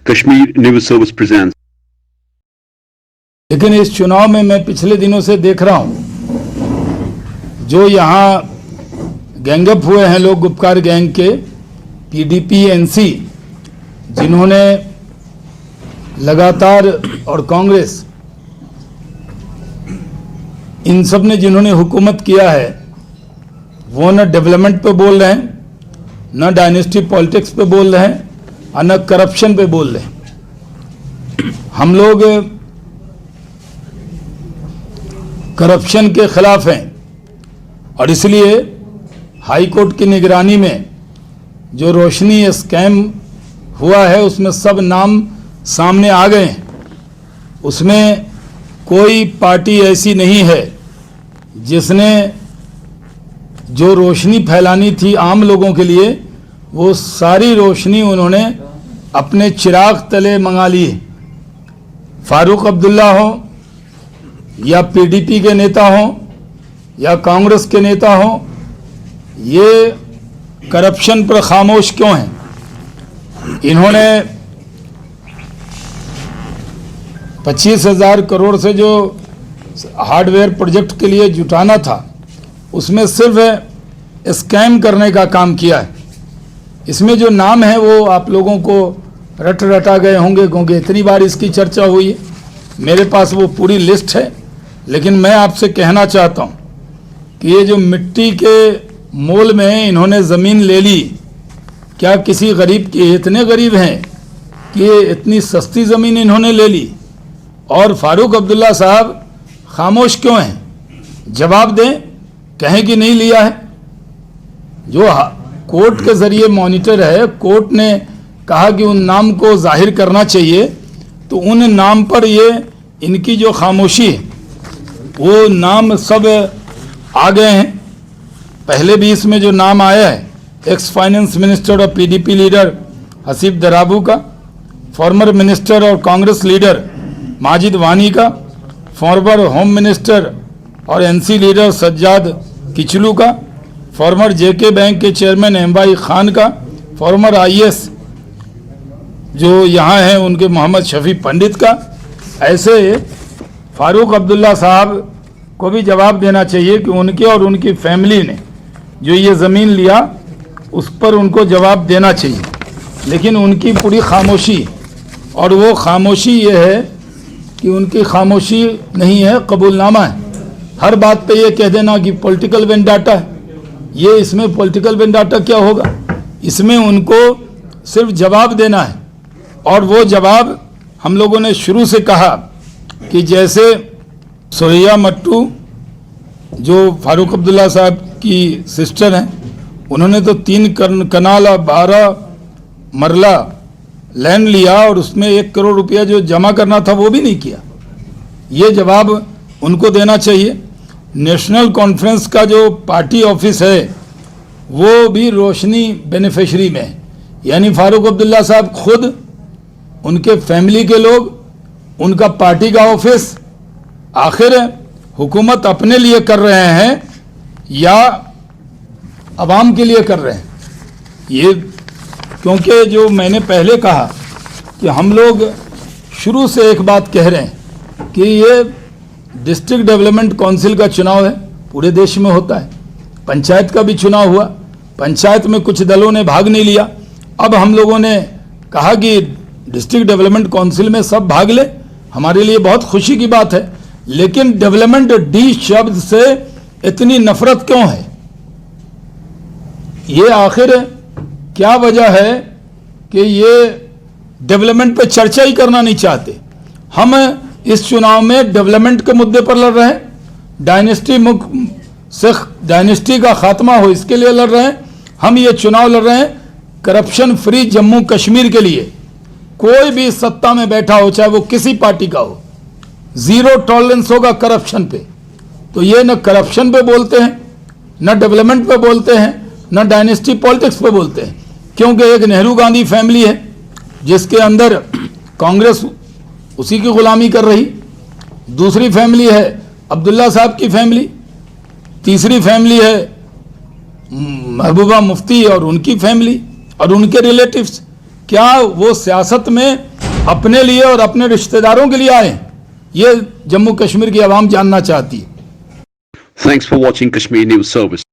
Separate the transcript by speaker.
Speaker 1: Kashmir News Service presents.
Speaker 2: लेकिन इस चुनाव में मैं पिछले दिनों से देख रहा हूं, जो यहाँ गैंगअप हुए हैं लोग गुपकार गैंग के, पीडीपी एनसी, जिन्होंने लगातार, और कांग्रेस, इन सब ने जिन्होंने हुकूमत किया है, वो न डेवलपमेंट पे बोल रहे हैं, न डायनेस्टी पॉलिटिक्स पे बोल रहे हैं, और न करप्शन पे बोल रहे हैं। हम लोग करप्शन के खिलाफ हैं और इसलिए हाई कोर्ट की निगरानी में जो रोशनी स्कैम हुआ है उसमें सब नाम सामने आ गए हैं। उसमें कोई पार्टी ऐसी नहीं है जिसने जो रोशनी फैलानी थी आम लोगों के लिए, वो सारी रोशनी उन्होंने अपने चिराग तले मंगा ली। फारूक अब्दुल्ला हो या पीडीपी के नेता हो या कांग्रेस के नेता हो, ये करप्शन पर खामोश क्यों हैं? इन्होंने 25,000 करोड़ से जो हार्डवेयर प्रोजेक्ट के लिए जुटाना था, उसमें सिर्फ स्कैम करने का काम किया है। इसमें जो नाम है वो आप लोगों को रटा गए होंगे, क्योंकि इतनी बार इसकी चर्चा हुई है। मेरे पास वो पूरी लिस्ट है, लेकिन मैं आपसे कहना चाहता हूँ कि ये जो मिट्टी के मोल में इन्होंने ज़मीन ले ली, क्या किसी गरीब की, इतने गरीब हैं कि ये इतनी सस्ती ज़मीन इन्होंने ले ली? और फारूक अब्दुल्ला साहब खामोश क्यों हैं? जवाब दें, कहें कि नहीं लिया है। जो कोर्ट के ज़रिए मॉनिटर है, कोर्ट ने कहा कि उन नाम को जाहिर करना चाहिए, तो उन नाम पर ये इनकी जो खामोशी है, वो नाम सब आ गए हैं। पहले भी इसमें जो नाम आया है, एक्स फाइनेंस मिनिस्टर और पीडीपी लीडर हसीब दराबू का, फॉर्मर मिनिस्टर और कांग्रेस लीडर माजिद वानी का, फॉर्मर होम मिनिस्टर और एनसी लीडर सज्जाद किचलू का, फॉर्मर जेके बैंक के चेयरमैन एम्बाई खान का, फॉर्मर आईएएस जो यहाँ हैं उनके मोहम्मद शफी पंडित का। ऐसे फारूक अब्दुल्ला साहब को भी जवाब देना चाहिए कि उनके और उनकी फैमिली ने जो ये ज़मीन लिया, उस पर उनको जवाब देना चाहिए। लेकिन उनकी पूरी खामोशी, और वो खामोशी ये है कि उनकी खामोशी नहीं है, कबूलनामा है। हर बात पे ये कह देना कि पॉलिटिकल वेंडाटा है। ये इसमें पॉलिटिकल वेंडाटा क्या होगा? इसमें उनको सिर्फ जवाब देना है, और वो जवाब हम लोगों ने शुरू से कहा कि जैसे सोहिया मट्टू जो फारूक अब्दुल्ला साहब की सिस्टर हैं, उन्होंने तो 3 कनाल और 12 मरला लैंड लिया और उसमें 1 करोड़ रुपया जो जमा करना था वो भी नहीं किया। ये जवाब उनको देना चाहिए। नेशनल कॉन्फ्रेंस का जो पार्टी ऑफिस है वो भी रोशनी बेनिफिशरी में है, यानी फारूक अब्दुल्ला साहब खुद, उनके फैमिली के लोग, उनका पार्टी का ऑफिस। आखिर हुकूमत अपने लिए कर रहे हैं या अवाम के लिए कर रहे हैं? ये, क्योंकि जो मैंने पहले कहा कि हम लोग शुरू से एक बात कह रहे हैं कि ये डिस्ट्रिक्ट डेवलपमेंट काउंसिल का चुनाव है, पूरे देश में होता है। पंचायत का भी चुनाव हुआ, पंचायत में कुछ दलों ने भाग नहीं लिया। अब हम लोगों ने कहा कि डिस्ट्रिक्ट डेवलपमेंट काउंसिल में सब भाग ले, हमारे लिए बहुत खुशी की बात है। लेकिन डेवलपमेंट डी शब्द से इतनी नफरत क्यों है? ये आखिर क्या वजह है कि ये डेवलपमेंट पे चर्चा ही करना नहीं चाहते? हम इस चुनाव में डेवलपमेंट के मुद्दे पर लड़ रहे हैं, डायनेस्टी का खात्मा हो इसके लिए लड़ रहे हैं। हम ये चुनाव लड़ रहे हैं करप्शन फ्री जम्मू कश्मीर के लिए। कोई भी सत्ता में बैठा हो, चाहे वो किसी पार्टी का हो, 0 टॉलरेंस होगा करप्शन पे। तो ये न करप्शन पे बोलते हैं, न डेवलपमेंट पे बोलते हैं, न डायनेस्टी पॉलिटिक्स पे बोलते हैं। क्योंकि एक नेहरू गांधी फैमिली है जिसके अंदर कांग्रेस उसी की गुलामी कर रही, दूसरी फैमिली है अब्दुल्ला साहब की फैमिली, तीसरी फैमिली है महबूबा मुफ्ती और उनकी फैमिली और उनके रिलेटिव्स। क्या वो सियासत में अपने लिए और अपने रिश्तेदारों के लिए आए, ये जम्मू कश्मीर की आवाम जानना चाहती है।
Speaker 1: Thanks for watching Kashmir News Service.